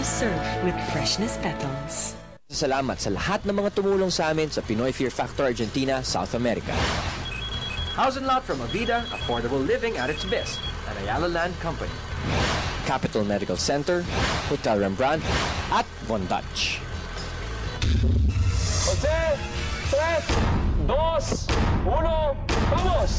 surf with Freshness Petals. Salamat sa lahat ng mga tumulong sa amin sa Pinoy Fear Factor Argentina, South America. House and lot from Avida, affordable living at its best. An Ayala Land Company. Capital Medical Center, Hotel Rembrandt, at Von Dutch. Jose, 3, 2, 1, vamos!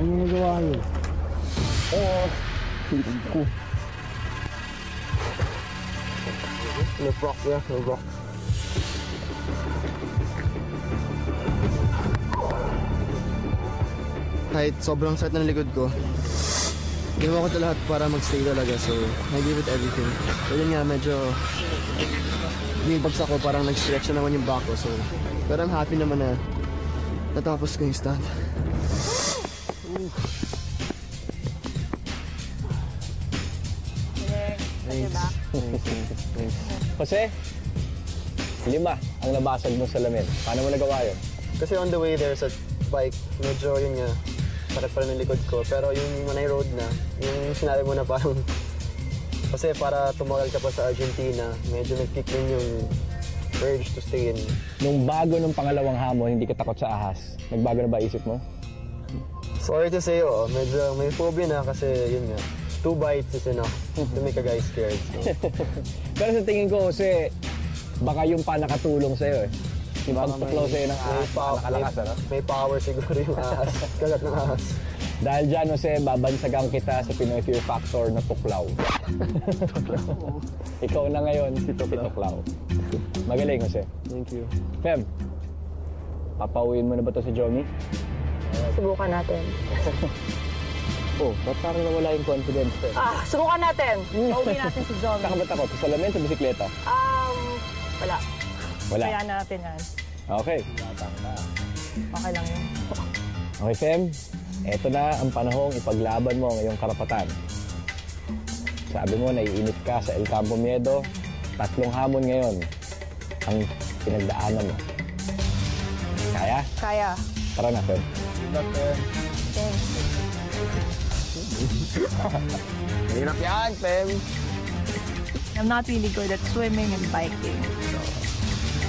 Ano nagawa yun? Oo. Piling ko. Nag-rock ya, nag-rock. Kahit sobrang sakit ng likod ko, ginawa ko ito lahat para mag-stay talaga. So, I gave it everything. So, yun nga, medyo binibagsak ko, parang nag-stretch na naman yung back ko. So, pero I'm happy naman na natapos ko yung stunt. Jose, 5 ang nabasag mo sa lamin. Paano mo nagawa yun? Kasi on the way there sa bike, medyo yun nga, sakit pa rin yung likod ko. Pero yung when I rode na, yung sinabi mo na parang, kasi para tumagal ka pa sa Argentina, medyo nag-kick rin yung urge to stay in. Nung bago ng pangalawang hamon, hindi ka takot sa ahas. Nagbago na ba isip mo? Sorry to say, medyo may phobia na kasi yun nga, 2 bites is enough to make a guy scared. So. Pero sa tingin ko, Jose, baka yung pa nakatulong sa'yo eh. Yung pagtuklaw sa'yo ng ahas, nakalakas, ano? May power siguro yung ahas, kagat ng ahas. Dahil dyan, Jose, babansagang kita sa Pinoy Fear Factor na tuklaw. Ikaw na ngayon, si Tuklaw. Magaling, Jose. Thank you. Fem, papauwiin mo na ba to si Jomi? Subukan natin. Oh, ba't parang nawala yung confidence eh? Subukan natin. Pauwi natin si Zombie. Saan ka ba takot? Sa salamin, sa bisikleta? Wala. Wala. Kaya natin yan. Okay. Okay lang yun. Okay, Fem. Eto na ang panahong ipaglaban mo ngayong karapatan. Sabi mo, naiinit ka sa El Campo Miedo. 3 hamon ngayon ang pinagdaanan mo. Kaya? Kaya. Tara na, Fem. Thanks. Hirap yan, Fem. I'm not really good at swimming and biking. So,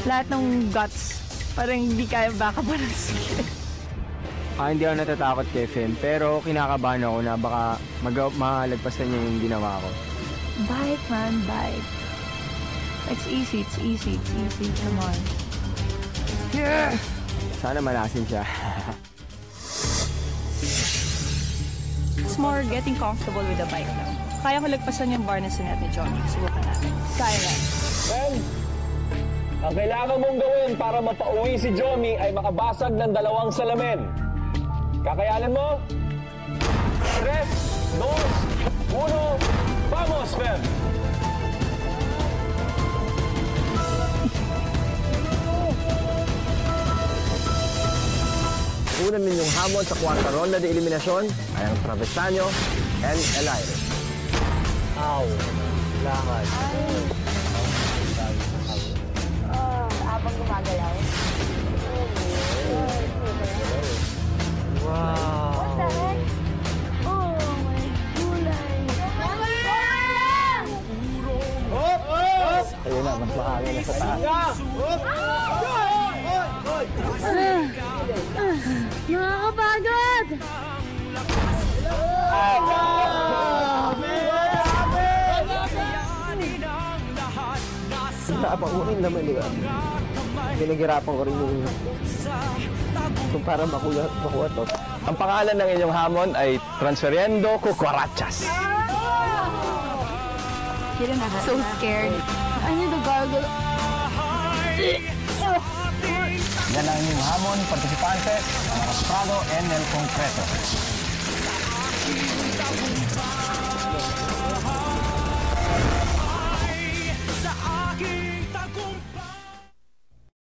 lahat ng guts, parang hindi kaya baka pa ng sige. Hindi ako natatakot kay Fem, pero kinakabahan ako na baka malagpasan niya yung ginawa ko. Bike, man, bike. It's easy, it's easy, it's easy. Come on. Yeah! Sana malasin siya. It's more getting comfortable with the bike now. Kaya ko lagpasan yung bar na sinet ni Johnny. Subukan natin. Kaya yan. Fem, ang kailangan mong gawin para mapauwi si Jomi ay makabasag ng 2 salamin. Kakayanin mo? 3, 2, 1, vamos, Fem! Unang ninyong hamon sa 4th ronda de eliminasyon ay ang Travesaño and El Aire. Ow! Lakad. Habang gumagalaw. Wow! What the heck? Oh, my gulay. Ayun na, mas mahangin na sa taas. Nakakapagod! Napang urin naman, di ba? Pinaghirapan ko rin yung para makuha to. Ang pangalan ng inyong hamon ay Transferiendo Cucarachas. So scared. I need to gargle. Yan ang inyong hamon, participantes, ang Rastrado en el Concreto.